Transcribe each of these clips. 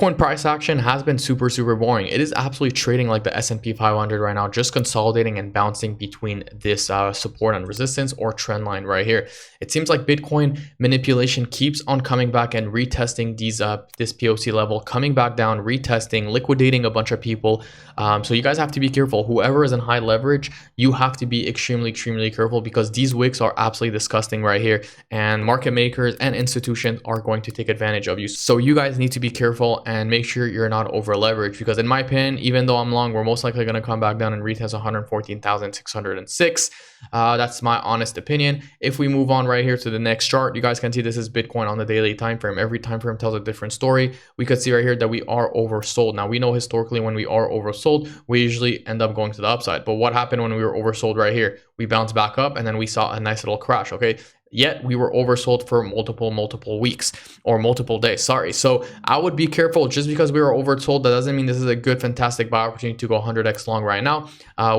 Bitcoin price action has been super boring. It is absolutely trading like the S&P 500 right now, just consolidating and bouncing between this support and resistance or trend line right here. It seems like Bitcoin manipulation keeps on coming back and retesting these this POC level, coming back down, retesting, liquidating a bunch of people. So you guys have to be careful. Whoever is in high leverage, you have to be extremely careful, because these wicks are absolutely disgusting right here, and market makers and institutions are going to take advantage of you. So you guys need to be careful and make sure you're not over leveraged, because in my opinion, even though I'm long, we're most likely going to come back down and retest 114,606. That's my honest opinion. If we move on right here to the next chart, you guys can see this is Bitcoin on the daily time frame. Every time frame tells a different story. We could see right here that we are oversold. Now we know historically when we are oversold, we usually end up going to the upside. But what happened when we were oversold right here? We bounced back up and then we saw a nice little crash. Okay, yet we were oversold for multiple weeks or multiple days, sorry. So I would be careful. Just because we were oversold, that doesn't mean this is a good fantastic buy opportunity to go 100x long right now.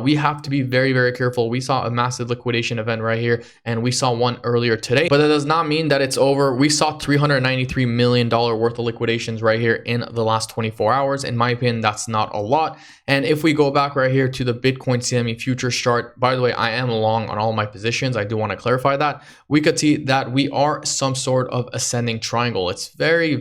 We have to be very careful. We saw a massive liquidation event right here, and we saw one earlier today, but that does not mean that it's over. We saw $393 million worth of liquidations right here in the last 24 hours. In my opinion, that's not a lot. And if we go back right here to the Bitcoin CME futures chart, by the way, I am long on all my positions. I do want to clarify that. We could see that we are some sort of ascending triangle. It's very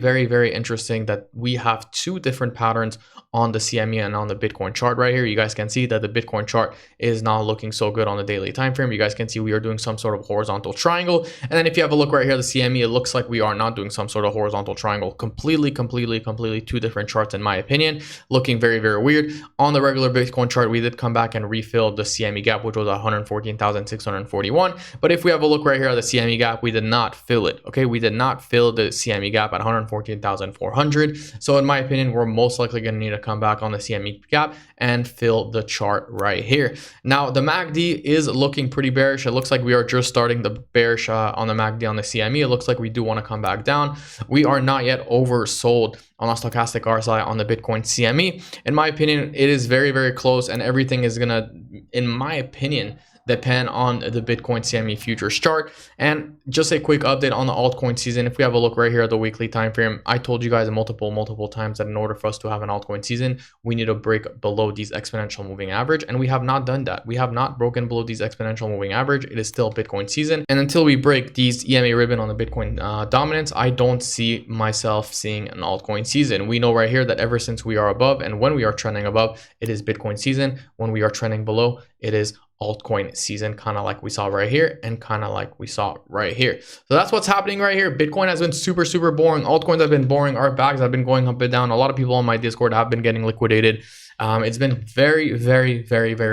interesting that we have two different patterns on the CME and on the Bitcoin chart right here. You guys can see that the Bitcoin chart is not looking so good on the daily time frame. You guys can see we are doing some sort of horizontal triangle. And then if you have a look right here, the CME, it looks like we are not doing some sort of horizontal triangle. Completely two different charts in my opinion, looking very weird. On the regular Bitcoin chart, we did come back and refill the CME gap, which was 114,641. But if we have a look right here at the CME gap, we did not fill it. Okay, we did not fill the CME gap at 114,400. So in my opinion, we're most likely going to need to come back on the CME gap and fill the chart right here. Now the MACD is looking pretty bearish. It looks like we are just starting the bearish on the MACD on the CME. It looks like we do want to come back down. We are not yet oversold on a stochastic RSI on the Bitcoin CME. In my opinion, it is very close, and everything is gonna, in my opinion, depend on the Bitcoin CME futures chart. And just a quick update on the altcoin season. If we have a look right here at the weekly time frame, I told you guys multiple times that in order for us to have an altcoin season, we need to break below these exponential moving average, and we have not done that. We have not broken below these exponential moving average. It is still Bitcoin season, and until we break these EMA ribbon on the Bitcoin dominance, I don't see myself seeing an altcoin season. We know right here that ever since we are above, and when we are trending above, it is Bitcoin season. When we are trending below, it is altcoin season, kind of like we saw right here and kind of like we saw right here. So that's what's happening right here. Bitcoin has been super boring. Altcoins have been boring. Our bags have been going up and down. A lot of people on my Discord have been getting liquidated. It's been very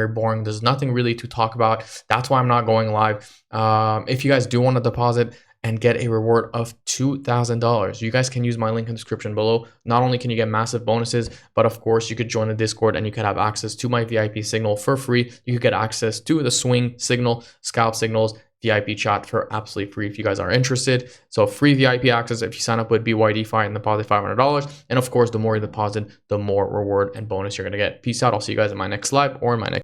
boring. There's nothing really to talk about. That's why I'm not going live. If you guys do want to deposit and get a reward of $2,000, you guys can use my link in the description below. Not only can you get massive bonuses, but of course you could join the Discord and you could have access to my VIP signal for free. You could get access to the swing signal, scalp signals, VIP chat for absolutely free if you guys are interested. So free VIP access if you sign up with BYDFi and deposit $500. And of course, the more you deposit, the more reward and bonus you're going to get. Peace out. I'll see you guys in my next live or in my next